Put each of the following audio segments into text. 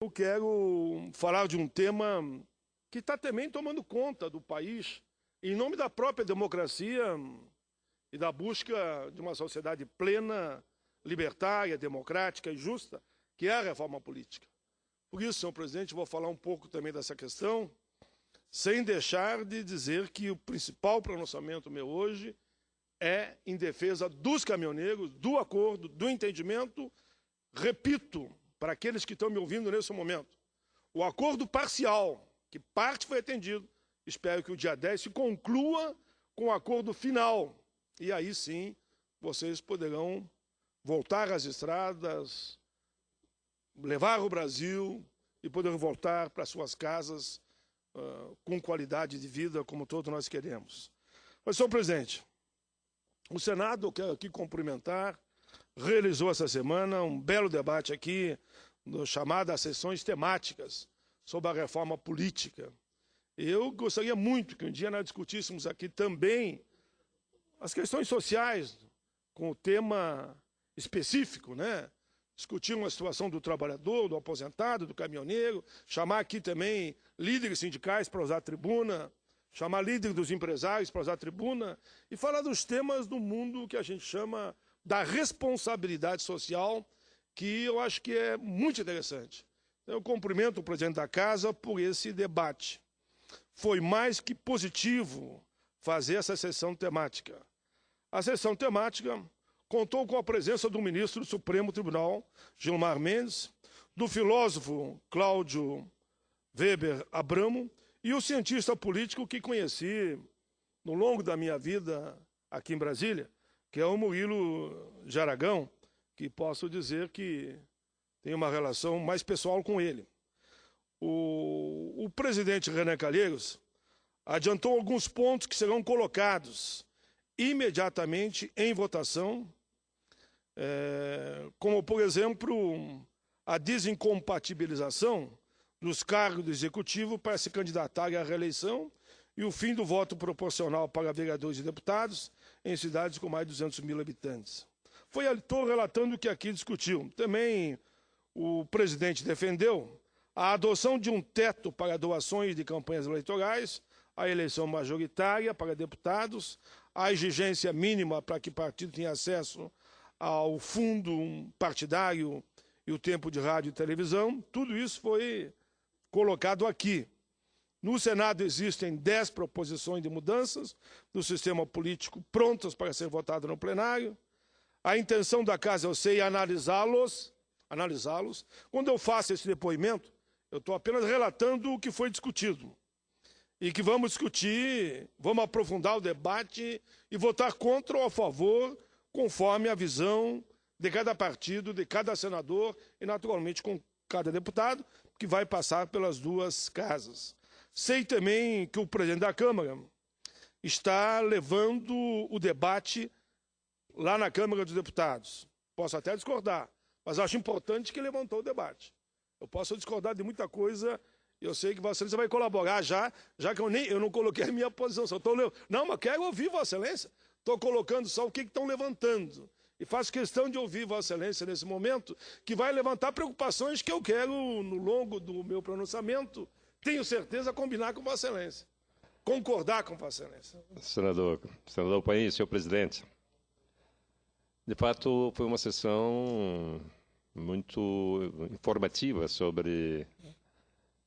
Eu quero falar de um tema que está também tomando conta do país, em nome da própria democracia e da busca de uma sociedade plena, libertária, democrática e justa, que é a reforma política. Por isso, senhor presidente, vou falar um pouco também dessa questão, sem deixar de dizer que o principal pronunciamento meu hoje é em defesa dos caminhoneiros, do acordo, do entendimento. Repito, para aqueles que estão me ouvindo nesse momento, o acordo parcial, que parte foi atendido, espero que o dia 10 se conclua com o acordo final. E aí sim, vocês poderão voltar às estradas, levar o Brasil e poder voltar para suas casas com qualidade de vida, como todos nós queremos. Mas, senhor presidente, o Senado, eu quero aqui cumprimentar, realizou essa semana um belo debate aqui, chamado sessões temáticas, sobre a reforma política. Eu gostaria muito que um dia nós discutíssemos aqui também as questões sociais, com o tema específico, né? Discutir uma situação do trabalhador, do aposentado, do caminhoneiro, chamar aqui também líderes sindicais para usar a tribuna, chamar líderes dos empresários para usar a tribuna e falar dos temas do mundo que a gente chama da responsabilidade social, que eu acho que é muito interessante. Eu cumprimento o presidente da Casa por esse debate. Foi mais que positivo fazer essa sessão temática. A sessão temática contou com a presença do ministro do Supremo Tribunal, Gilmar Mendes, do filósofo Cláudio Weber Abramo e o cientista político que conheci no longo da minha vida aqui em Brasília, que é o Murilo de Aragão, que posso dizer que tenho uma relação mais pessoal com ele. O presidente Renan Calheiros adiantou alguns pontos que serão colocados imediatamente em votação, como, por exemplo, a desincompatibilização dos cargos do Executivo para se candidatarem à reeleição e o fim do voto proporcional para vereadores e deputados em cidades com mais de 200 mil habitantes. Estou relatando o que aqui discutiu. Também o presidente defendeu a adoção de um teto para doações de campanhas eleitorais, a eleição majoritária para deputados, a exigência mínima para que partido tenha acesso ao fundo partidário e o tempo de rádio e televisão. Tudo isso foi colocado aqui. No Senado existem 10 proposições de mudanças do sistema político prontas para ser votadas no plenário. A intenção da Casa, eu sei, é analisá-los. Quando eu faço esse depoimento, eu estou apenas relatando o que foi discutido. E que vamos discutir, vamos aprofundar o debate e votar contra ou a favor, conforme a visão de cada partido, de cada senador e, naturalmente, com cada deputado, que vai passar pelas duas casas. Sei também que o presidente da Câmara está levando o debate lá na Câmara dos Deputados. Posso até discordar, mas acho importante que levantou o debate. Eu posso discordar de muita coisa, eu sei que Vossa Excelência vai colaborar já que eu não coloquei a minha posição. Só não, mas quero ouvir Vossa Excelência. Estou colocando só o que estão levantando. E faço questão de ouvir Vossa Excelência nesse momento, que vai levantar preocupações que eu quero, no longo do meu pronunciamento, tenho certeza, combinar com Vossa Excelência. Concordar com Vossa Excelência. Senador Paim, senhor presidente, de fato foi uma sessão muito informativa sobre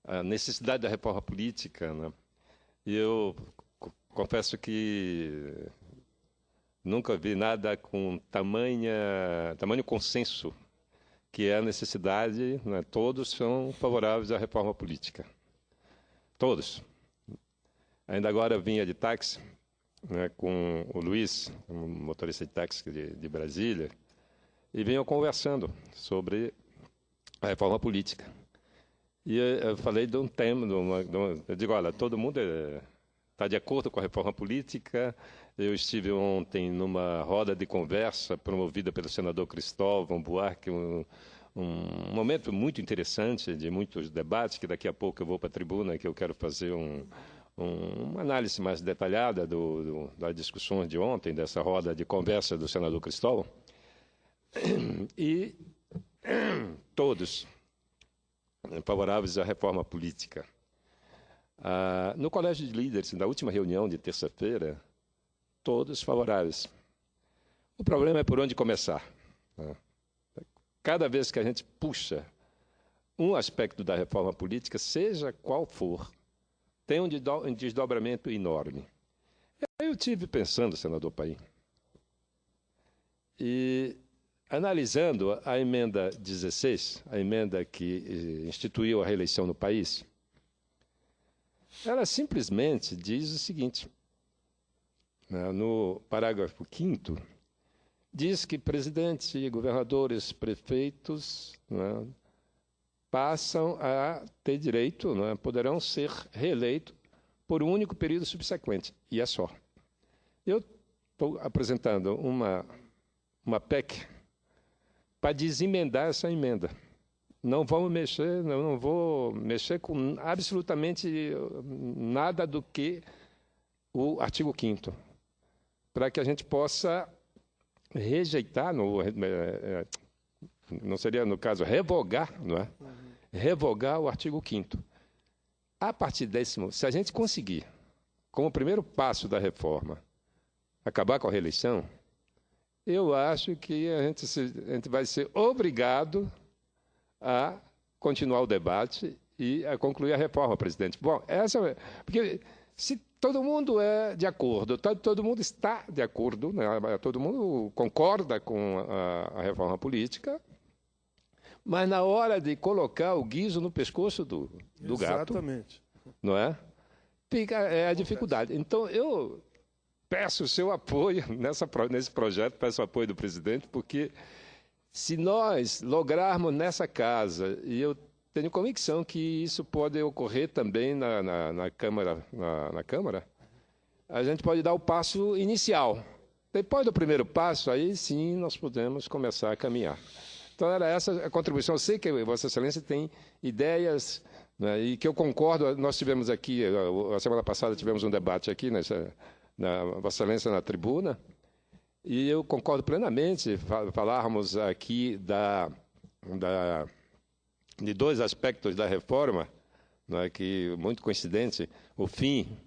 a necessidade da reforma política, né? E eu confesso que nunca vi nada com tamanho consenso, que é a necessidade, né? Todos são favoráveis à reforma política. Todos. Ainda agora eu vinha de táxi, né, com o Luiz, um motorista de táxi de Brasília, e vinham conversando sobre a reforma política. E eu falei de um tema, eu digo, olha, todo mundo está de acordo com a reforma política. Eu estive ontem numa roda de conversa promovida pelo senador Cristóvão Buarque, um momento muito interessante, de muitos debates, que daqui a pouco eu vou para a tribuna, que eu quero fazer uma análise mais detalhada das discussões de ontem, dessa roda de conversa do senador Cristóvão. E todos favoráveis à reforma política. No Colégio de Líderes, na última reunião de terça-feira, todos favoráveis. O problema é por onde começar. Cada vez que a gente puxa um aspecto da reforma política, seja qual for, tem um desdobramento enorme. Eu tive pensando, senador Paim, e analisando a emenda 16, a emenda que instituiu a reeleição no país, ela simplesmente diz o seguinte, no parágrafo 5º, diz que presidente, governadores, prefeitos passam a ter direito, poderão ser reeleitos por um único período subsequente, e é só. Eu estou apresentando uma PEC para desemendar essa emenda. Não vamos mexer, não vou mexer com absolutamente nada do que o artigo 5º, para que a gente possa rejeitar, não seria, no caso, revogar, não é? Revogar o artigo 5º. A partir desse, se a gente conseguir, como primeiro passo da reforma, acabar com a reeleição, eu acho que a gente vai ser obrigado a continuar o debate e a concluir a reforma, presidente. Bom, porque se todo mundo é de acordo, todo mundo está de acordo, todo mundo concorda com a reforma política, mas na hora de colocar o guiso no pescoço do gato, não é? Fica a dificuldade. Então, eu peço o seu apoio nesse projeto, peço o apoio do presidente, porque se nós lograrmos nessa casa, e eu tenho convicção que isso pode ocorrer também na Câmara, a gente pode dar o passo inicial. Depois do primeiro passo, aí sim nós podemos começar a caminhar. Então, era essa a contribuição. Eu sei que Vossa Excelência tem ideias, e que eu concordo. Nós tivemos aqui, a semana passada, tivemos um debate aqui, na Vossa Excelência na tribuna, e eu concordo plenamente falarmos aqui de dois aspectos da reforma, que muito coincidente, o fim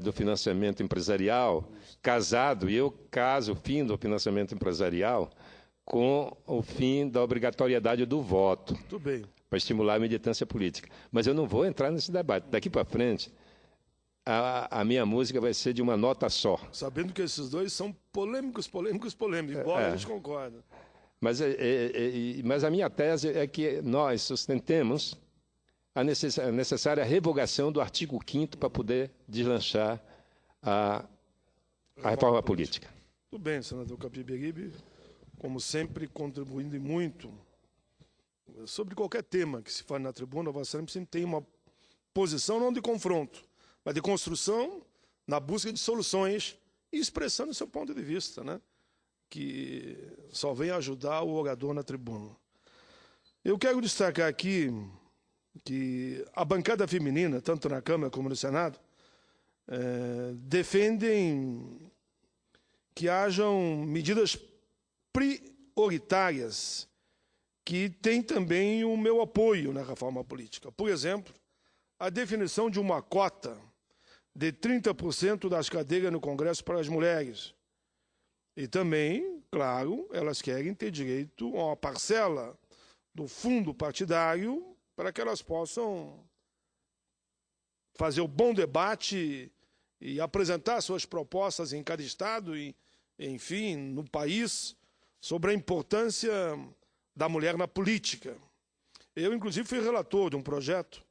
do financiamento empresarial, casado, e eu caso o fim do financiamento empresarial com o fim da obrigatoriedade do voto, para estimular a militância política. Mas eu não vou entrar nesse debate. Daqui para frente, a minha música vai ser de uma nota só. Sabendo que esses dois são polêmicos, embora a gente concorde. Mas a minha tese é que nós sustentemos a necessária revogação do artigo 5º para poder deslanchar a reforma política. Tudo bem, senador Capiberibe, como sempre, contribuindo muito sobre qualquer tema que se fale na tribuna. Vossa Excelência sempre tem uma posição não de confronto, mas de construção, na busca de soluções e expressando o seu ponto de vista, que só vem ajudar o orador na tribuna. Eu quero destacar aqui que a bancada feminina, tanto na Câmara como no Senado, defendem que hajam medidas prioritárias que têm também o meu apoio na reforma política. Por exemplo, a definição de uma cota de 30% das cadeiras no Congresso para as mulheres. E também, claro, elas querem ter direito a uma parcela do fundo partidário para que elas possam fazer o bom debate e apresentar suas propostas em cada estado e, enfim, no país, sobre a importância da mulher na política. Eu, inclusive, fui relator de um projeto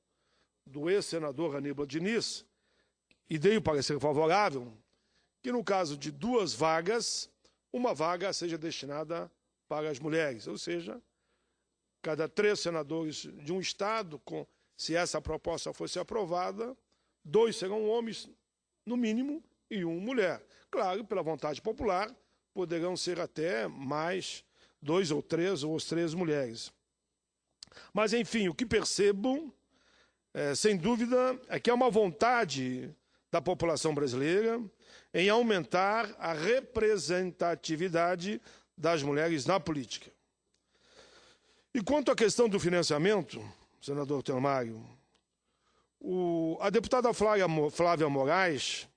do ex-senador Aníbal Diniz e dei o parecer favorável que, no caso de 2 vagas, uma vaga seja destinada para as mulheres, ou seja, cada 3 senadores de um estado, se essa proposta fosse aprovada, 2 serão homens, no mínimo, e 1 mulher. Claro, pela vontade popular, poderão ser até mais 2 ou 3, ou as 3 mulheres. Mas, enfim, o que percebo, sem dúvida, é que há uma vontade da população brasileira em aumentar a representatividade das mulheres na política. E quanto à questão do financiamento, senador Telmário, a deputada Flávia Moraes,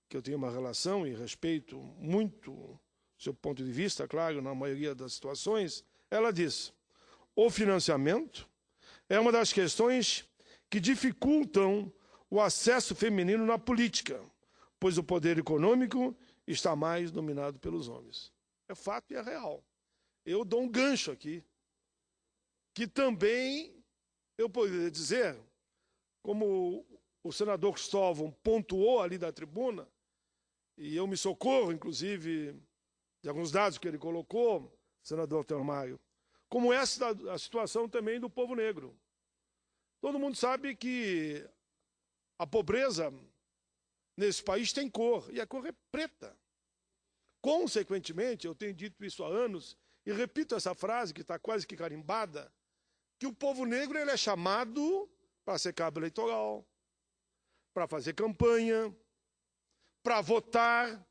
que eu tenho uma relação e respeito muito do seu ponto de vista, claro, na maioria das situações, ela diz: o financiamento é uma das questões que dificultam o acesso feminino na política, pois o poder econômico está mais dominado pelos homens. É fato e é real. Eu dou um gancho aqui, que também eu poderia dizer, como o senador Cristóvão pontuou ali da tribuna, e eu me socorro, inclusive, de alguns dados que ele colocou, senador Telmário, como essa a situação também do povo negro. Todo mundo sabe que a pobreza nesse país tem cor, e a cor é preta. Consequentemente, eu tenho dito isso há anos, e repito essa frase que está quase que carimbada, que o povo negro ele é chamado para ser cabo eleitoral, para fazer campanha, para votar,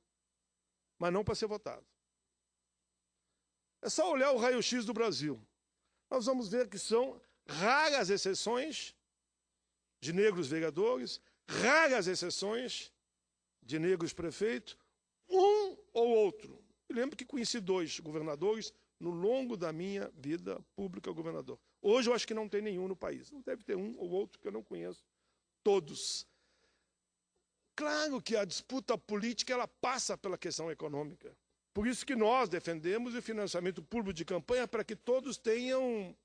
mas não para ser votado. É só olhar o raio-x do Brasil. Nós vamos ver que são raras exceções de negros vereadores, raras exceções de negros prefeitos, um ou outro. Eu lembro que conheci 2 governadores no longo da minha vida pública governador. Hoje eu acho que não tem nenhum no país. Não deve ter um ou outro que eu não conheço. Todos. Claro que a disputa política ela passa pela questão econômica. Por isso que nós defendemos o financiamento público de campanha para que todos tenham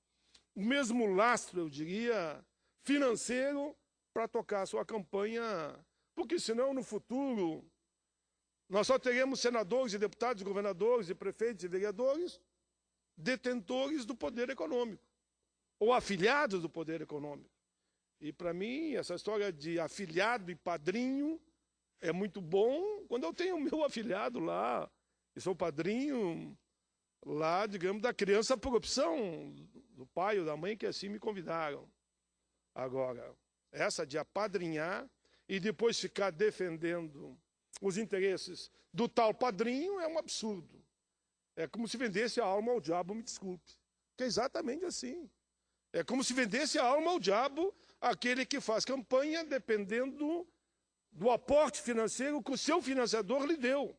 o mesmo lastro, eu diria, financeiro para tocar a sua campanha. Porque senão, no futuro, nós só teremos senadores e deputados, governadores e prefeitos e vereadores detentores do poder econômico, ou afiliados do poder econômico. E, para mim, essa história de afiliado e padrinho é muito bom quando eu tenho o meu afiliado lá, e sou padrinho lá, digamos, da criança por opção do pai ou da mãe que assim me convidaram. Agora, essa de apadrinhar e depois ficar defendendo os interesses do tal padrinho é um absurdo. É como se vendesse a alma ao diabo, me desculpe. Que é exatamente assim. É como se vendesse a alma ao diabo aquele que faz campanha dependendo do aporte financeiro que o seu financiador lhe deu.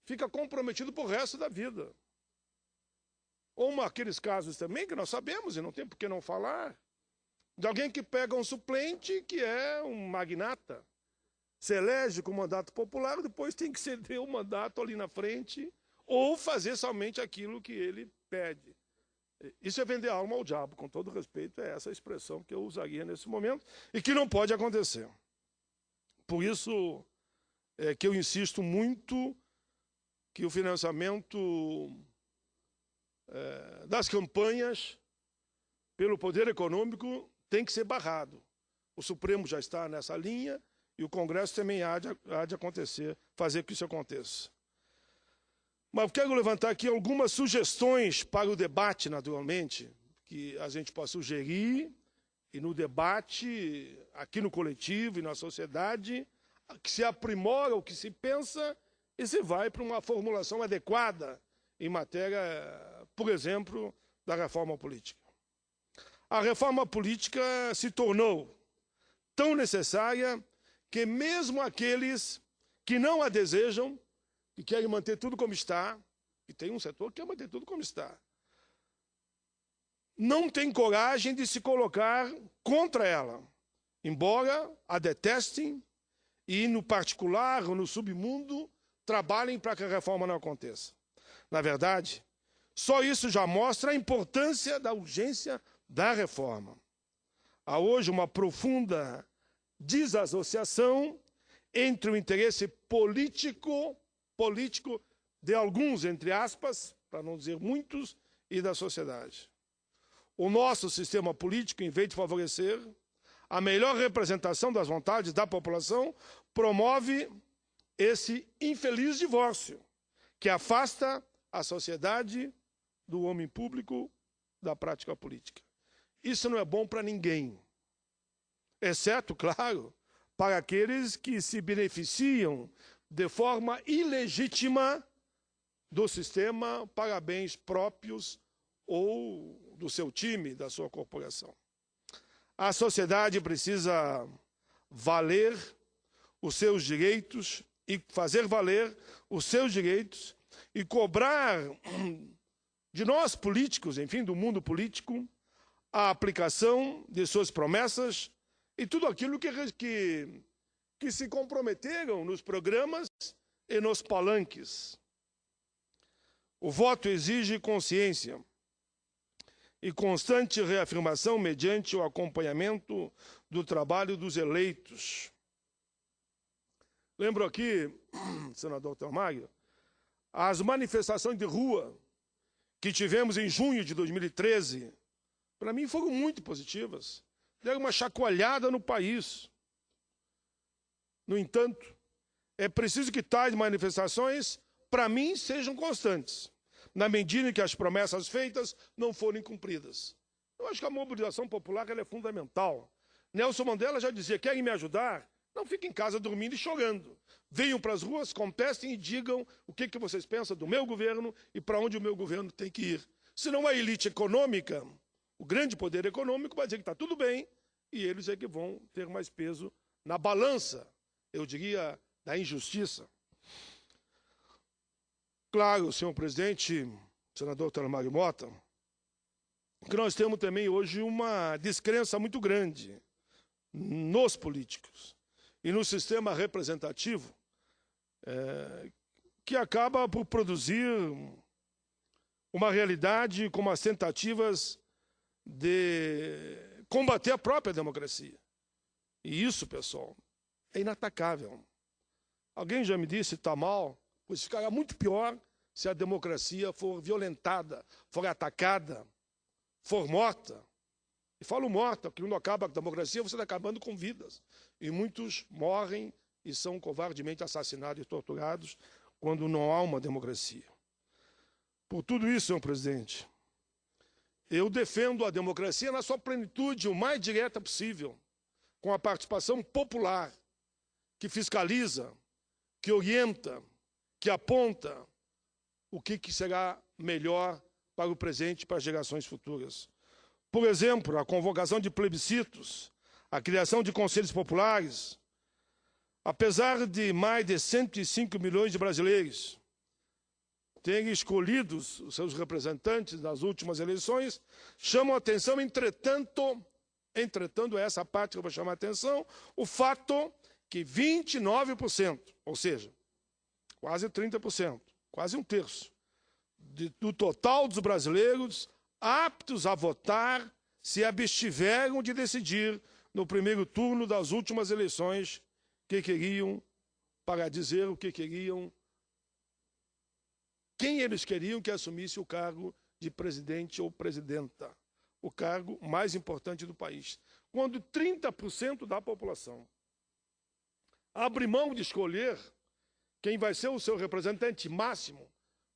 Fica comprometido para o resto da vida. Ou aqueles casos também que nós sabemos, e não tem por que não falar, de alguém que pega um suplente que é um magnata, se elege com mandato popular, depois tem que ceder o mandato ali na frente ou fazer somente aquilo que ele pede. Isso é vender a alma ao diabo, com todo respeito, é essa a expressão que eu usaria nesse momento e que não pode acontecer. Por isso é que eu insisto muito que o financiamento das campanhas pelo poder econômico tem que ser barrado. O Supremo já está nessa linha e o Congresso também há de acontecer, fazer que isso aconteça. Mas eu quero levantar aqui algumas sugestões para o debate, naturalmente, que a gente pode sugerir, e no debate, aqui no coletivo e na sociedade, que se aprimora o que se pensa e se vai para uma formulação adequada em matéria, por exemplo, da reforma política. A reforma política se tornou tão necessária que mesmo aqueles que não a desejam, que querem manter tudo como está, e tem um setor que quer manter tudo como está, não tem coragem de se colocar contra ela, embora a detestem e, no particular ou no submundo, trabalhem para que a reforma não aconteça. Na verdade, só isso já mostra a importância da urgência da reforma. Há hoje uma profunda desassociação entre o interesse político de alguns, entre aspas, para não dizer muitos, e da sociedade. O nosso sistema político, em vez de favorecer a melhor representação das vontades da população, promove esse infeliz divórcio, que afasta a sociedade do homem público da prática política. Isso não é bom para ninguém, exceto, claro, para aqueles que se beneficiam de forma ilegítima do sistema para bens próprios ou do seu time, da sua corporação. A sociedade precisa valer os seus direitos e fazer valer os seus direitos e cobrar de nós políticos, enfim, do mundo político, a aplicação de suas promessas e tudo aquilo que se comprometeram nos programas e nos palanques. O voto exige consciência e constante reafirmação mediante o acompanhamento do trabalho dos eleitos. Lembro aqui, senador Thelmário, as manifestações de rua que tivemos em junho de 2013, para mim foram muito positivas. Deram uma chacoalhada no país. No entanto, é preciso que tais manifestações, para mim, sejam constantes, na medida em que as promessas feitas não forem cumpridas. Eu acho que a mobilização popular ela é fundamental. Nelson Mandela já dizia, querem me ajudar? Não fiquem em casa dormindo e chorando. Venham para as ruas, contestem e digam o que vocês pensam do meu governo e para onde o meu governo tem que ir. Senão a elite econômica, o grande poder econômico, vai dizer que está tudo bem e eles é que vão ter mais peso na balança, eu diria, da injustiça. Claro, senhor presidente, senador Thelmário Mota, que nós temos também hoje uma descrença muito grande nos políticos e no sistema representativo, que acaba por produzir uma realidade como as tentativas de combater a própria democracia. E isso, pessoal, é inatacável. Alguém já me disse, está mal, pois ficará muito pior se a democracia for violentada, for atacada, for morta. E falo morta, porque quando acaba a democracia, você está acabando com vidas. E muitos morrem e são covardemente assassinados e torturados quando não há uma democracia. Por tudo isso, senhor presidente, eu defendo a democracia na sua plenitude, o mais direta possível, com a participação popular, que fiscaliza, que orienta, que aponta o que será melhor para o presente e para as gerações futuras. Por exemplo, a convocação de plebiscitos, a criação de conselhos populares. Apesar de mais de 105 milhões de brasileiros terem escolhido os seus representantes nas últimas eleições, chamam a atenção, entretanto, é essa parte que eu vou chamar a atenção, o fato que 29%, ou seja, quase 30%, quase um terço, do total dos brasileiros aptos a votar se abstiveram de decidir no primeiro turno das últimas eleições que queriam, para dizer o que queriam, quem eles queriam que assumisse o cargo de presidente ou presidenta, o cargo mais importante do país. Quando 30% da população abre mão de escolher quem vai ser o seu representante máximo,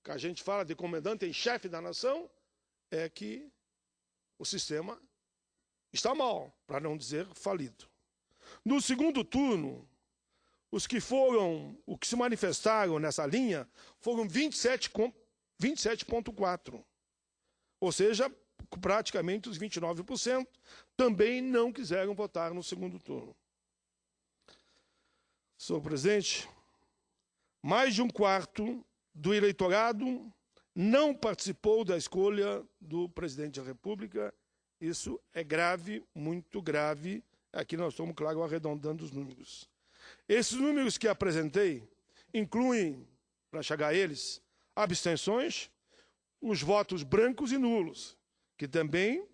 que a gente fala de comandante em chefe da nação, é que o sistema está mal, para não dizer falido. No segundo turno, os que se manifestaram nessa linha foram 27,4%. Ou seja, praticamente os 29% também não quiseram votar no segundo turno. Senhor presidente, mais de um quarto do eleitorado não participou da escolha do presidente da República. Isso é grave, muito grave. Aqui nós estamos, claro, arredondando os números. Esses números que apresentei incluem, para chegar a eles, abstenções, os votos brancos e nulos, que também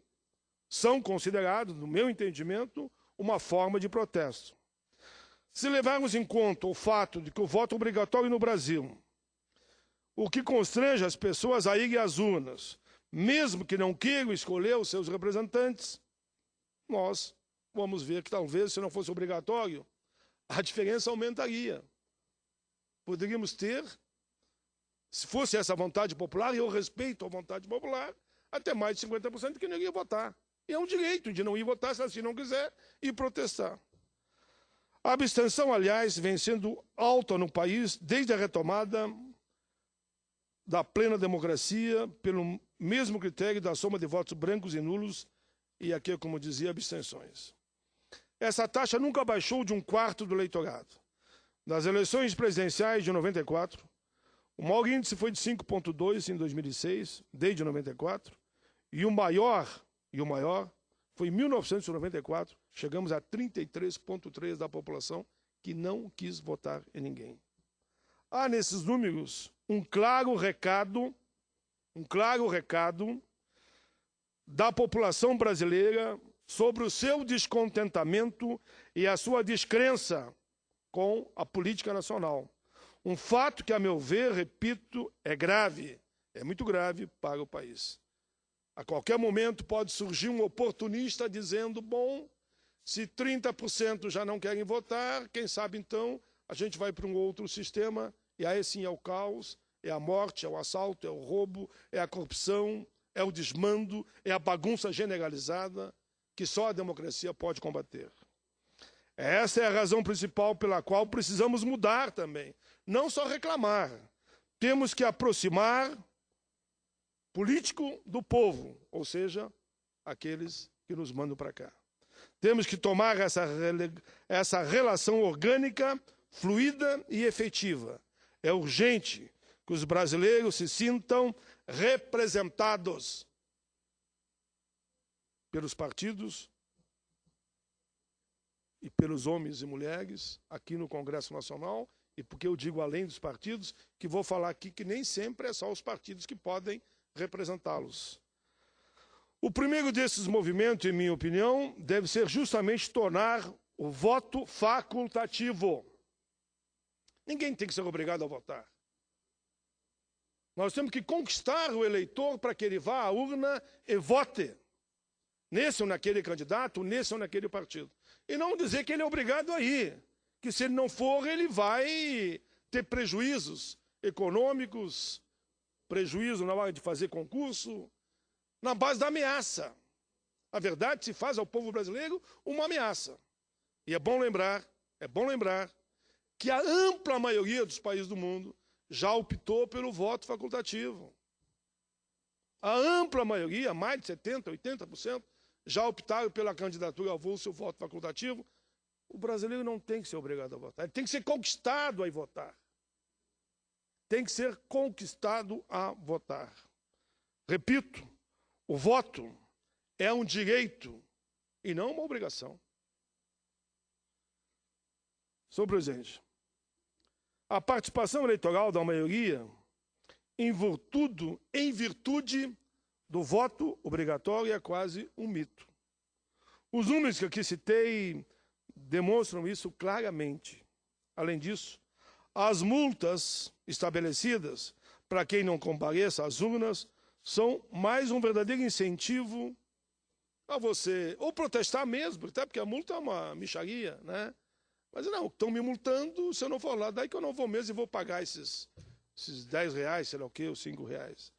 são considerados, no meu entendimento, uma forma de protesto. Se levarmos em conta o fato de que o voto obrigatório no Brasil, o que constrange as pessoas a irem às urnas, mesmo que não queiram escolher os seus representantes, nós vamos ver que talvez, se não fosse obrigatório, a diferença aumentaria. Poderíamos ter, se fosse essa vontade popular, e eu respeito a vontade popular, até mais de 50% que não iria votar. E é um direito de não ir votar, se assim não quiser, e protestar. A abstenção, aliás, vem sendo alta no país desde a retomada da plena democracia pelo mesmo critério da soma de votos brancos e nulos e aqui, como dizia, abstenções. Essa taxa nunca baixou de 1/4 do eleitorado. Nas eleições presidenciais de 94, o maior índice foi de 5,2 em 2006, desde 94, e o maior foi em 1994, chegamos a 33,3% da população que não quis votar em ninguém. Há nesses números um claro recado da população brasileira sobre o seu descontentamento e a sua descrença com a política nacional. Um fato que, a meu ver, repito, é grave, é muito grave para o país. A qualquer momento pode surgir um oportunista dizendo, bom, se 30% já não querem votar, quem sabe então a gente vai para um outro sistema e aí sim é o caos, é a morte, é o assalto, é o roubo, é a corrupção, é o desmando, é a bagunça generalizada que só a democracia pode combater. Essa é a razão principal pela qual precisamos mudar também. Não só reclamar. Temos que aproximar político do povo, ou seja, aqueles que nos mandam para cá. Temos que tomar essa relação orgânica, fluida e efetiva. É urgente que os brasileiros se sintam representados pelos partidos e pelos homens e mulheres aqui no Congresso Nacional, e porque eu digo além dos partidos, que vou falar aqui que nem sempre é só os partidos que podem representá-los. O primeiro desses movimentos, em minha opinião, deve ser justamente tornar o voto facultativo. Ninguém tem que ser obrigado a votar. Nós temos que conquistar o eleitor para que ele vá à urna e vote. Nesse ou naquele candidato, nesse ou naquele partido. E não dizer que ele é obrigado a ir. Que se ele não for, ele vai ter prejuízos econômicos, prejuízo na hora de fazer concurso, na base da ameaça. A verdade se faz ao povo brasileiro uma ameaça. E é bom lembrar que a ampla maioria dos países do mundo já optou pelo voto facultativo. A ampla maioria, mais de 70%, 80%, já optaram pela candidatura avulsa e o voto facultativo. O brasileiro não tem que ser obrigado a votar, ele tem que ser conquistado a ir votar. Tem que ser conquistado a votar. Repito, o voto é um direito e não uma obrigação. Senhor presidente, a participação eleitoral da maioria, em virtude do voto obrigatório, é quase um mito. Os números que aqui citei demonstram isso claramente. Além disso, as multas estabelecidas para quem não compareça às urnas são mais um verdadeiro incentivo a você ou protestar mesmo, até porque a multa é uma mixaria, né? Mas não, estão me multando, se eu não for lá, daí que eu não vou mesmo e vou pagar esses R$10, sei lá o quê, os R$5.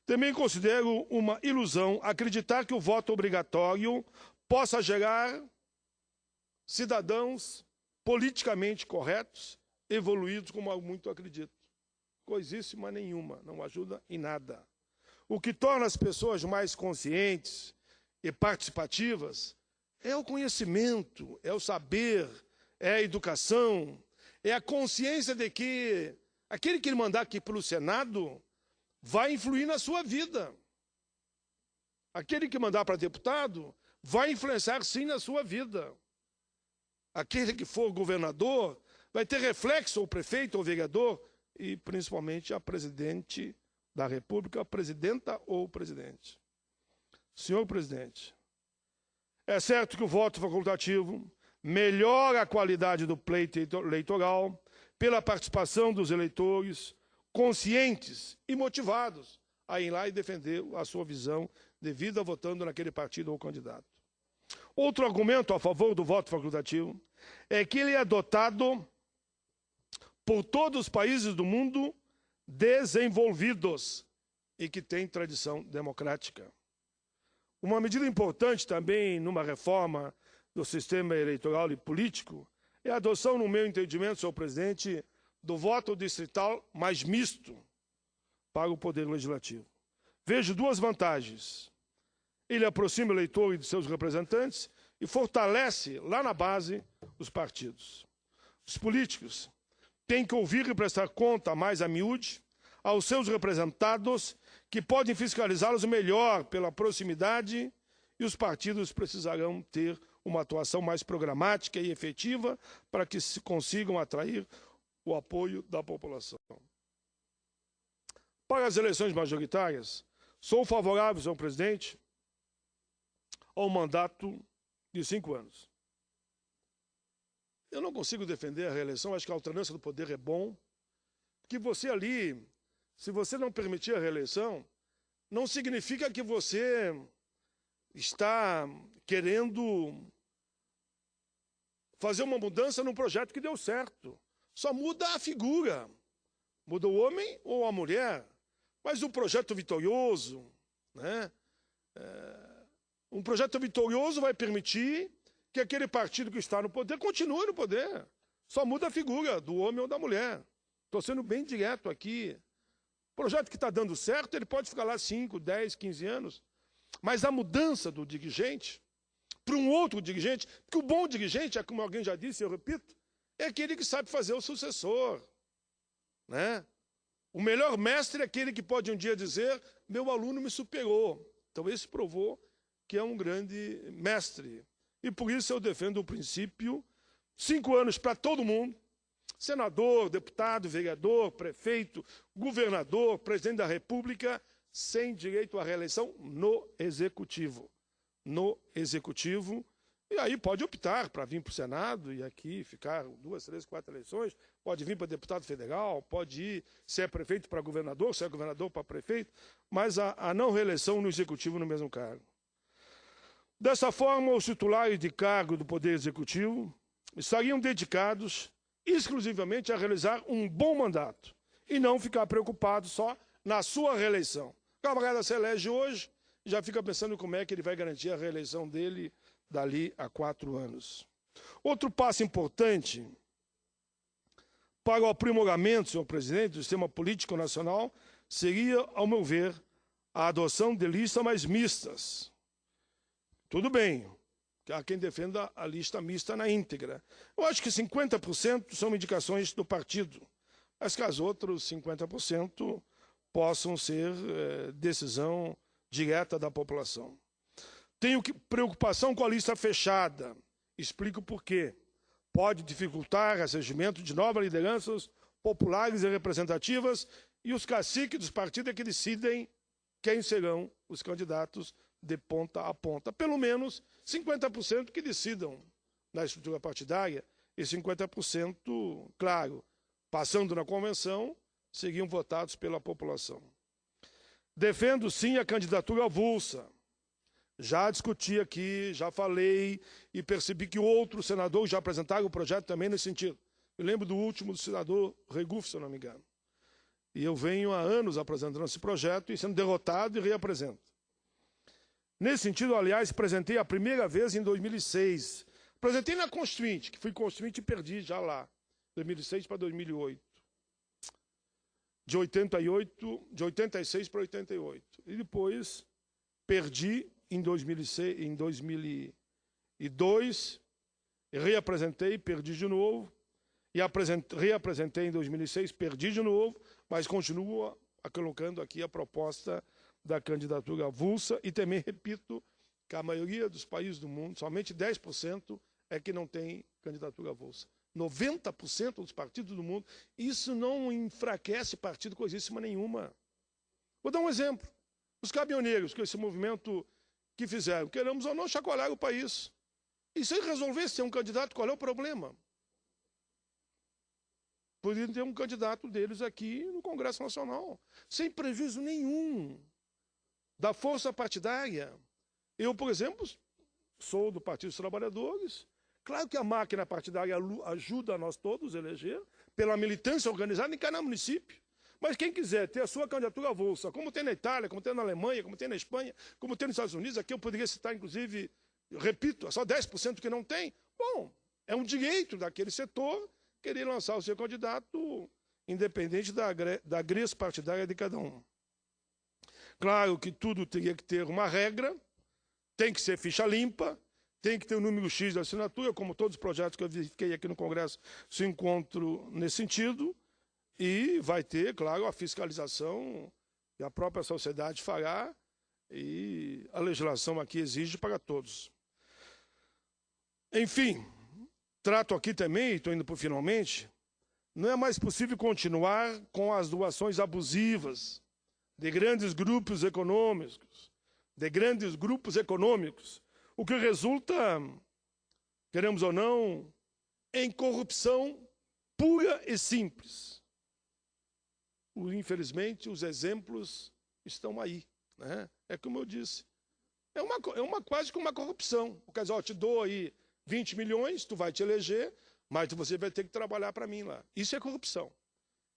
Também considero uma ilusão acreditar que o voto obrigatório possa gerar cidadãos politicamente corretos, evoluídos, como eu muito acredito. Coisíssima nenhuma, não ajuda em nada. O que torna as pessoas mais conscientes e participativas é o conhecimento, é o saber, é a educação, é a consciência de que aquele que ele mandar aqui pelo Senado vai influir na sua vida. Aquele que mandar para deputado vai influenciar, sim, na sua vida. Aquele que for governador vai ter reflexo, ou prefeito, ou vereador, e principalmente a presidente da República, a presidenta ou presidente. Senhor presidente, é certo que o voto facultativo melhora a qualidade do pleito eleitoral pela participação dos eleitores conscientes e motivados a ir lá e defender a sua visão de vida votando naquele partido ou candidato. Outro argumento a favor do voto facultativo é que ele é adotado por todos os países do mundo desenvolvidos e que têm tradição democrática. Uma medida importante também numa reforma do sistema eleitoral e político é a adoção, no meu entendimento, senhor presidente, do voto distrital mais misto. para o Poder Legislativo. Vejo duas vantagens. Ele aproxima o eleitor e de seus representantes e fortalece, lá na base, os partidos. Os políticos têm que ouvir e prestar conta mais a miúde aos seus representados, que podem fiscalizá-los melhor pela proximidade, e os partidos precisarão ter uma atuação mais programática e efetiva para que se consigam atrair o apoio da população. Para as eleições majoritárias, sou favorável, senhor presidente, ao mandato de 5 anos. Eu não consigo defender a reeleição, acho que a alternância do poder é bom, porque você ali, se você não permitir a reeleição, não significa que você está querendo fazer uma mudança num projeto que deu certo. Só muda a figura. Muda o homem ou a mulher. Mas um projeto vitorioso, né? Um projeto vitorioso vai permitir que aquele partido que está no poder continue no poder. Só muda a figura do homem ou da mulher. Estou sendo bem direto aqui. O projeto que está dando certo, ele pode ficar lá 5, 10, 15 anos. Mas a mudança do dirigente para um outro dirigente, porque o bom dirigente, é como alguém já disse, eu repito, é aquele que sabe fazer o sucessor, né? O melhor mestre é aquele que pode um dia dizer, meu aluno me superou. Então esse provou que é um grande mestre. E por isso eu defendo o princípio, 5 anos para todo mundo, senador, deputado, vereador, prefeito, governador, presidente da República, sem direito à reeleição no Executivo. No Executivo, e aí pode optar para vir para o Senado e aqui ficar 2, 3, 4 eleições, pode vir para deputado federal, pode ir, se é prefeito para governador, se é governador para prefeito, mas a não reeleição no Executivo no mesmo cargo. Dessa forma, os titulares de cargo do Poder Executivo estariam dedicados exclusivamente a realizar um bom mandato e não ficar preocupados só na sua reeleição. O camarada se elege hoje, já fica pensando como é que ele vai garantir a reeleição dele dali a 4 anos. Outro passo importante para o aprimoramento, senhor presidente, do sistema político nacional seria, ao meu ver, a adoção de listas mais mistas. Tudo bem, há quem defenda a lista mista na íntegra. Eu acho que 50% são indicações do partido, mas que as outras 50% possam ser decisão direta da população. Tenho preocupação com a lista fechada. Explico por quê. Pode dificultar o ressurgimento de novas lideranças populares e representativas e os caciques dos partidos é que decidem quem serão os candidatos de ponta a ponta. Pelo menos 50% que decidam na estrutura partidária e 50%, claro, passando na convenção, seriam votados pela população. Defendo, sim, a candidatura avulsa. Já discuti aqui, já falei e percebi que outros senadores já apresentaram o projeto também nesse sentido. Eu lembro do último do senador Regufe, se eu não me engano. E eu venho há anos apresentando esse projeto e sendo derrotado e reapresento. Nesse sentido, aliás, apresentei a primeira vez em 2006. Apresentei na Constituinte, que fui Constituinte e perdi já lá, 2006 para 2008. De 86 para 88. E depois perdi em 2006, em 2002, reapresentei, perdi de novo, e reapresentei em 2006, perdi de novo, mas continuo colocando aqui a proposta da candidatura avulsa e também repito que a maioria dos países do mundo, somente 10% é que não tem candidatura avulsa. 90% dos partidos do mundo, isso não enfraquece partido coisíssima nenhuma. Vou dar um exemplo. Os caminhoneiros, que esse movimento que fizeram, queremos ou não chacoalhar o país. E se resolvesse ter um candidato, qual é o problema? Poderiam ter um candidato deles aqui no Congresso Nacional, sem prejuízo nenhum da força partidária. Eu, por exemplo, sou do Partido dos Trabalhadores. Claro que a máquina partidária ajuda a nós todos a eleger, pela militância organizada em cada município. Mas quem quiser ter a sua candidatura avulsa, como tem na Itália, como tem na Alemanha, como tem na Espanha, como tem nos Estados Unidos, aqui eu poderia citar, inclusive, repito, é só 10% que não tem. Bom, é um direito daquele setor querer lançar o seu candidato independente da grez partidária de cada um. Claro que tudo teria que ter uma regra, tem que ser ficha limpa, tem que ter um número X de assinatura, como todos os projetos que eu verifiquei aqui no Congresso se encontram nesse sentido, e vai ter, claro, a fiscalização que a própria sociedade fará e a legislação aqui exige para todos. Enfim, trato aqui também, estou indo para o finalmente, não é mais possível continuar com as doações abusivas de grandes grupos econômicos, o que resulta, queremos ou não, em corrupção pura e simples. Infelizmente, os exemplos estão aí, né? É como eu disse, é quase que uma corrupção. O casal te dou aí 20 milhões, tu vai te eleger, mas você vai ter que trabalhar para mim lá. Isso é corrupção.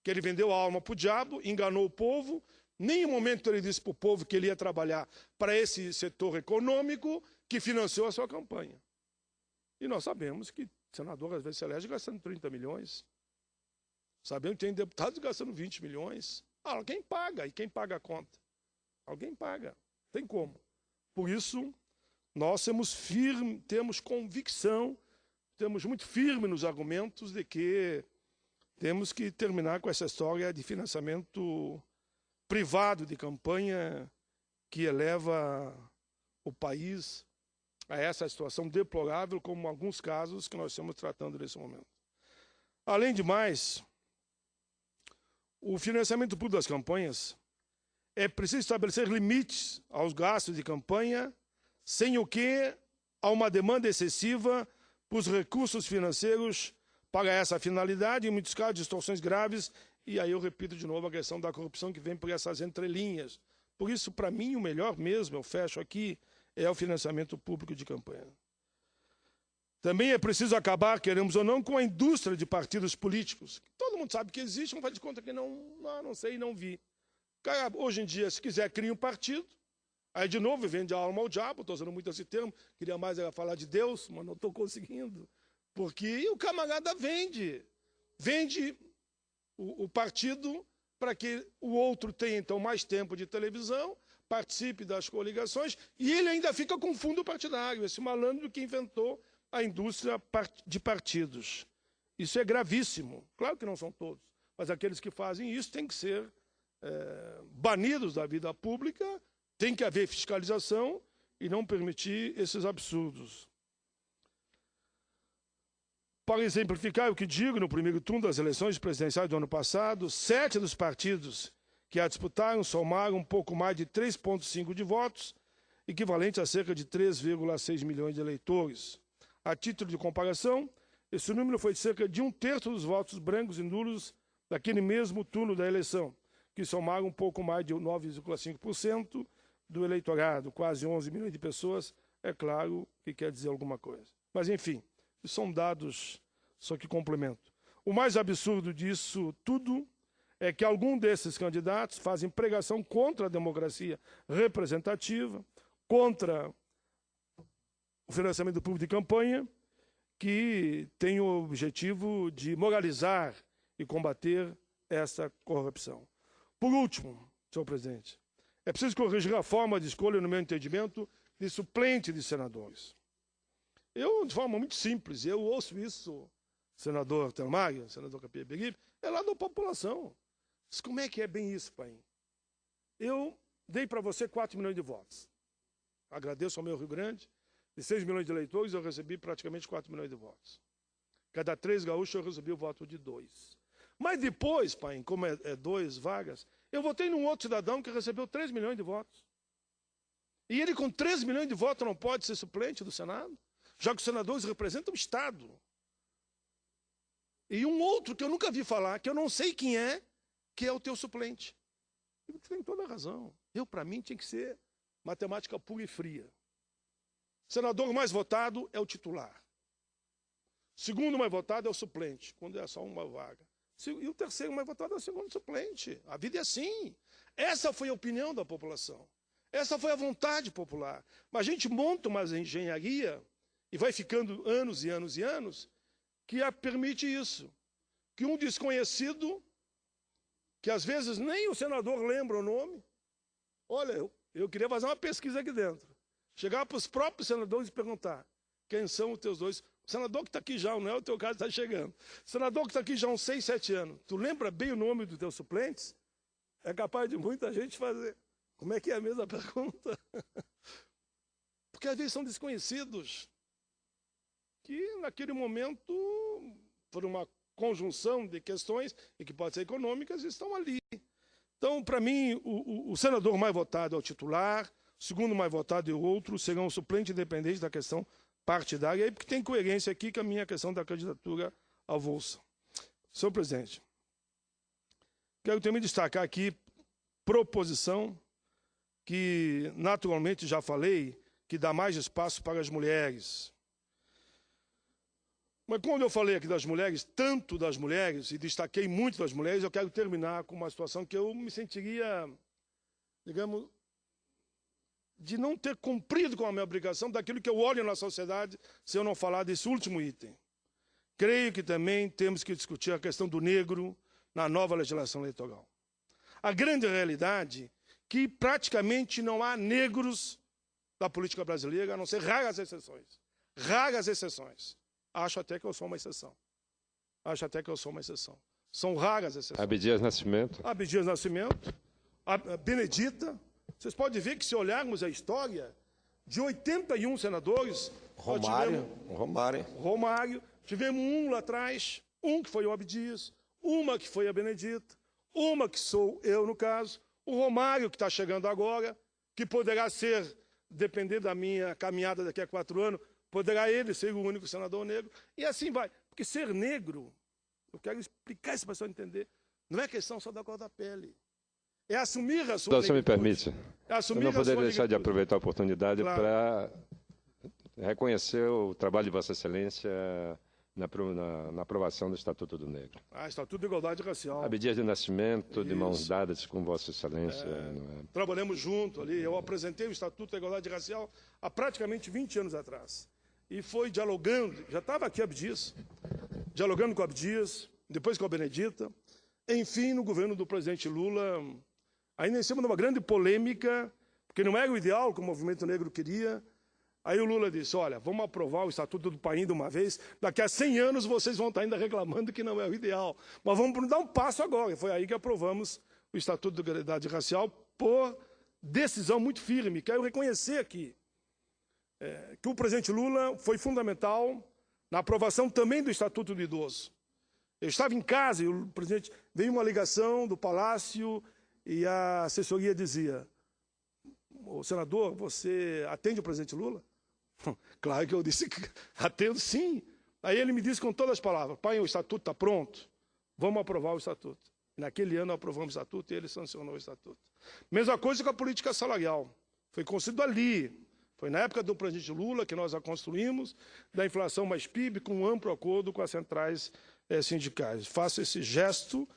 Que ele vendeu a alma para o diabo, enganou o povo, nem em momento ele disse para o povo que ele ia trabalhar para esse setor econômico que financiou a sua campanha. E nós sabemos que senador às vezes se elege gastando 30 milhões. Sabemos que tem deputados gastando 20 milhões. Alguém paga, e quem paga a conta? Alguém paga, tem como. Por isso, nós temos convicção, temos muito firme nos argumentos de que temos que terminar com essa história de financiamento privado de campanha que eleva o país a essa situação deplorável, como alguns casos que nós estamos tratando nesse momento. Além de mais, o financiamento público das campanhas é preciso estabelecer limites aos gastos de campanha, sem o que há uma demanda excessiva por recursos financeiros para essa finalidade, em muitos casos, distorções graves, e aí eu repito de novo a questão da corrupção que vem por essas entrelinhas. Por isso, para mim, o melhor mesmo, eu fecho aqui, é o financiamento público de campanha. Também é preciso acabar, queremos ou não, com a indústria de partidos políticos. Todo mundo sabe que existe, não faz de conta que não sei, não vi. Cara, hoje em dia, se quiser, cria um partido, aí de novo vende a alma ao diabo, estou usando muito esse termo, queria mais falar de Deus, mas não estou conseguindo. Porque o camarada vende o partido para que o outro tenha, então, mais tempo de televisão, participe das coligações, e ele ainda fica com fundo partidário, esse malandro que inventou a indústria de partidos. Isso é gravíssimo. Claro que não são todos, mas aqueles que fazem isso têm que ser banidos da vida pública, tem que haver fiscalização e não permitir esses absurdos. Para exemplificar o que digo, no primeiro turno das eleições presidenciais do ano passado, 7 dos partidos que a disputaram somaram um pouco mais de 3,5 de votos, equivalente a cerca de 3,6 milhões de eleitores. A título de comparação, esse número foi de cerca de 1/3 dos votos brancos e nulos daquele mesmo turno da eleição, que somaram um pouco mais de 9,5% do eleitorado, quase 11 milhões de pessoas, é claro que quer dizer alguma coisa. Mas, enfim, são dados, só que complemento. O mais absurdo disso tudo é que algum desses candidatos fazem pregação contra a democracia representativa, contra o financiamento público de campanha, que tem o objetivo de moralizar e combater essa corrupção. Por último, senhor presidente, é preciso corrigir a forma de escolha, no meu entendimento, de suplente de senadores. Eu, de forma muito simples, eu ouço isso, senador Telmaia, senador Capia Beribe, é lá da população. Mas como é que é bem isso, pai? Eu dei para você 4 milhões de votos. Agradeço ao meu Rio Grande. De 6 milhões de eleitores, eu recebi praticamente 4 milhões de votos. Cada 3 gaúchos, eu recebi o voto de 2. Mas depois, pai, como é 2 vagas, eu votei num outro cidadão que recebeu 3 milhões de votos. E ele, com 3 milhões de votos, não pode ser suplente do Senado, já que os senadores representam o Estado. E um outro que eu nunca vi falar, que eu não sei quem é, que é o teu suplente. Você tem toda a razão. Para mim, tinha que ser matemática pura e fria. O senador mais votado é o titular. O segundo mais votado é o suplente, quando é só uma vaga. E o terceiro mais votado é o segundo suplente. A vida é assim. Essa foi a opinião da população. Essa foi a vontade popular. Mas a gente monta uma engenharia e vai ficando anos e anos e anos que permite isso. Que um desconhecido que às vezes nem o senador lembra o nome. Olha, eu queria fazer uma pesquisa aqui dentro. Chegar para os próprios senadores e perguntar quem são os teus dois. O senador que está aqui já, não é o teu caso, está chegando. O senador que está aqui já há uns 6, 7 anos. Tu lembra bem o nome dos teus suplentes? É capaz de muita gente fazer. Como é que é a mesma pergunta? Porque às vezes são desconhecidos. Que naquele momento, por uma conjunção de questões, e que pode ser econômicas, estão ali. Então, para mim, o senador mais votado é o titular, o segundo mais votado é o outro, serão suplente independente da questão partidária, porque tem coerência aqui com a minha questão da candidatura avulsa. Senhor presidente, quero também destacar aqui proposição que, naturalmente, já falei, que dá mais espaço para as mulheres. Mas quando eu falei aqui das mulheres, tanto das mulheres, e destaquei muito das mulheres, eu quero terminar com uma situação que eu me sentiria, digamos, de não ter cumprido com a minha obrigação daquilo que eu olho na sociedade se eu não falar desse último item. Creio que também temos que discutir a questão do negro na nova legislação eleitoral. A grande realidade é que praticamente não há negros da política brasileira, a não ser raras exceções. Raras exceções. Acho até que eu sou uma exceção. Acho até que eu sou uma exceção. São raras exceções. Abdias Nascimento. Abdias Nascimento, a Benedita. Vocês podem ver que, se olharmos a história, de 81 senadores... Romário. Tivemos um lá atrás, um que foi o Abdias, uma que foi a Benedita, uma que sou eu, no caso, o Romário, que está chegando agora, que poderá ser, dependendo da minha caminhada daqui a 4 anos, poderá ele ser o único senador negro, e assim vai. Porque ser negro, eu quero explicar isso para você entender, não é questão só da cor da pele. É assumir a sua negritude. Se me permite, eu não poderia deixar de aproveitar a oportunidade para reconhecer o trabalho de Vossa Excelência na aprovação do Estatuto do Negro. Estatuto de Igualdade Racial. Abdias de Nascimento, de mãos dadas com Vossa Excelência. Trabalhamos junto ali. Eu apresentei o Estatuto da Igualdade Racial há praticamente 20 anos atrás. E foi dialogando, já estava aqui Abdias, dialogando com Abdias, depois com a Benedita, enfim, no governo do presidente Lula, ainda em cima de uma grande polêmica, porque não era o ideal que o movimento negro queria. Aí o Lula disse, olha, vamos aprovar o Estatuto do Paim de uma vez, daqui a 100 anos vocês vão estar ainda reclamando que não é o ideal, mas vamos dar um passo agora. E foi aí que aprovamos o Estatuto da Igualdade Racial por decisão muito firme. Quero reconhecer aqui que o presidente Lula foi fundamental na aprovação também do Estatuto do Idoso. Eu estava em casa e o presidente veio uma ligação do Palácio e a assessoria dizia, o senador, você atende o presidente Lula? Claro que eu disse que atendo sim. Aí ele me disse com todas as palavras, pai, o Estatuto está pronto, vamos aprovar o Estatuto. Naquele ano aprovamos o Estatuto e ele sancionou o Estatuto. Mesma coisa com a política salarial. Foi construído ali. Foi na época do presidente Lula que nós a construímos, da inflação mais PIB, com um amplo acordo com as centrais sindicais. Faço esse gesto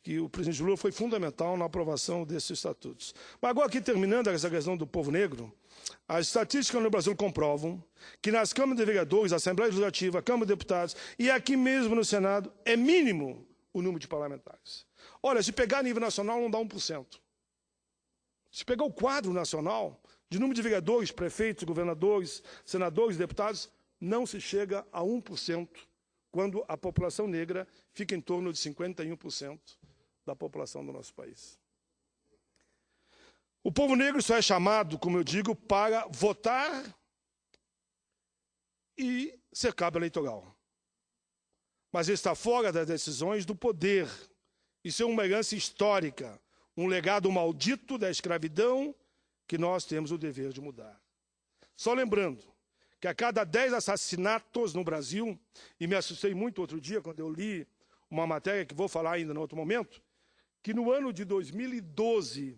que o presidente Lula foi fundamental na aprovação desses estatutos. Mas agora, aqui terminando essa questão do povo negro, as estatísticas no Brasil comprovam que nas câmaras de vereadores, Assembleia Legislativa, Câmara de Deputados e aqui mesmo no Senado é mínimo o número de parlamentares. Olha, se pegar a nível nacional não dá 1%. Se pegar o quadro nacional de número de vereadores, prefeitos, governadores, senadores, deputados, não se chega a 1%, quando a população negra fica em torno de 51% da população do nosso país. O povo negro só é chamado, como eu digo, para votar e ser cabo eleitoral. Mas está fora das decisões do poder. Isso é uma herança histórica, um legado maldito da escravidão que nós temos o dever de mudar. Só lembrando que a cada 10 assassinatos no Brasil, e me assustei muito outro dia quando eu li uma matéria que vou falar ainda em outro momento, que no ano de 2012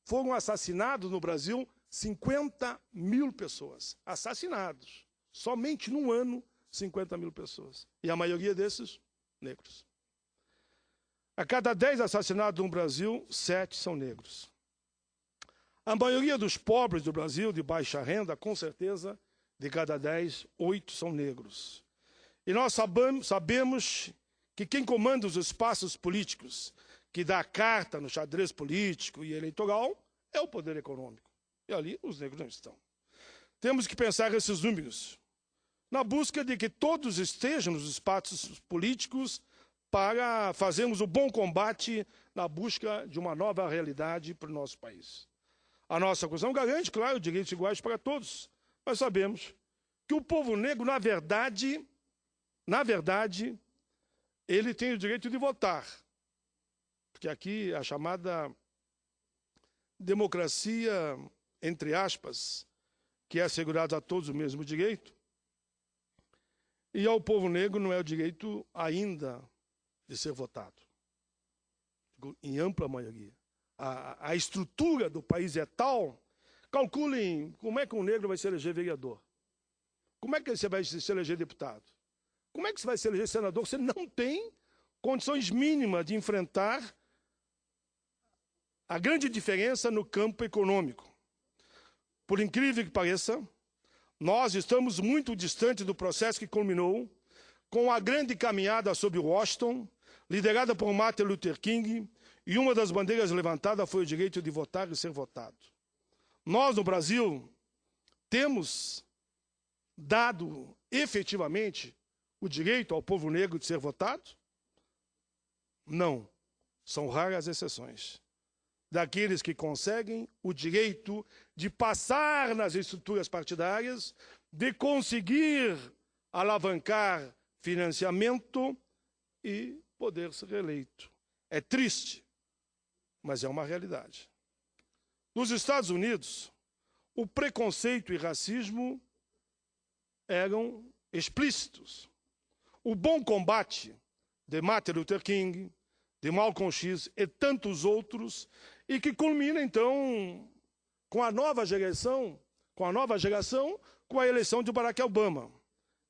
foram assassinados no Brasil 50 mil pessoas. Assassinados. Somente num ano, 50 mil pessoas. E a maioria desses, negros. A cada 10 assassinados no Brasil, 7 são negros. A maioria dos pobres do Brasil, de baixa renda, com certeza, de cada 10, 8 são negros. E nós sabemos que quem comanda os espaços políticos, que dá carta no xadrez político e eleitoral é o poder econômico. E ali os negros não estão. Temos que pensar esses números na busca de que todos estejam nos espaços políticos para fazermos o bom combate na busca de uma nova realidade para o nosso país. A nossa Constituição garante, claro, direitos iguais para todos. Mas sabemos que o povo negro, na verdade, ele tem o direito de votar. Porque aqui a chamada democracia, entre aspas, que é assegurada a todos o mesmo direito, e ao povo negro não é o direito ainda de ser votado, em ampla maioria. A estrutura do país é tal, calculem como é que um negro vai se eleger vereador, como é que você vai se eleger deputado, como é que você vai se eleger senador, você não tem condições mínimas de enfrentar a grande diferença no campo econômico. Por incrível que pareça, nós estamos muito distantes do processo que culminou com a grande caminhada sobre Washington, liderada por Martin Luther King, e uma das bandeiras levantadas foi o direito de votar e ser votado. Nós, no Brasil, temos dado efetivamente o direito ao povo negro de ser votado? Não. São raras exceções. Daqueles que conseguem o direito de passar nas estruturas partidárias, de conseguir alavancar financiamento e poder ser eleito. É triste, mas é uma realidade. Nos Estados Unidos, o preconceito e racismo eram explícitos. O bom combate de Martin Luther King, de Malcolm X e tantos outros, e que culmina, então, com a nova geração, com a eleição de Barack Obama.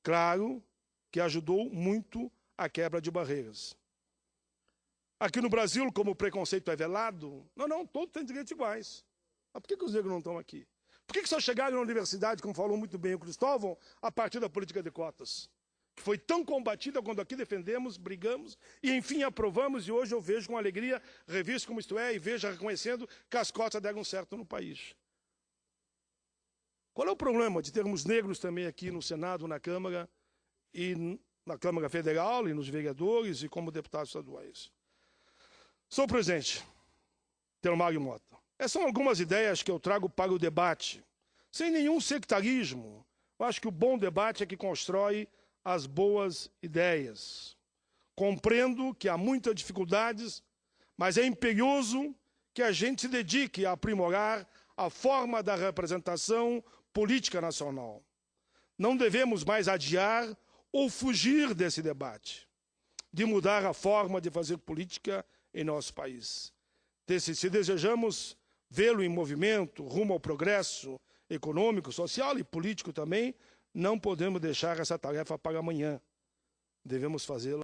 Claro que ajudou muito a quebra de barreiras. Aqui no Brasil, como o preconceito é velado, não, todos têm direitos iguais. Mas por que os negros não estão aqui? Por que só chegaram na universidade, como falou muito bem o Cristóvão, a partir da política de cotas? Que foi tão combatida quando aqui defendemos, brigamos e, enfim, aprovamos, e hoje eu vejo com alegria, revisto como isto é, e vejo reconhecendo que as cotas deram certo no país. Qual é o problema de termos negros também aqui no Senado, na Câmara, e na Câmara Federal, e nos vereadores, e como deputados estaduais? Senhor presidente, Telmário Mota, essas são algumas ideias que eu trago para o debate, sem nenhum sectarismo. Eu acho que o bom debate é que constrói as boas ideias. Compreendo que há muitas dificuldades, mas é imperioso que a gente se dedique a aprimorar a forma da representação política nacional. Não devemos mais adiar ou fugir desse debate, de mudar a forma de fazer política em nosso país. Se desejamos vê-lo em movimento, rumo ao progresso econômico, social e político também, não podemos deixar essa tarefa para amanhã. Devemos fazê-la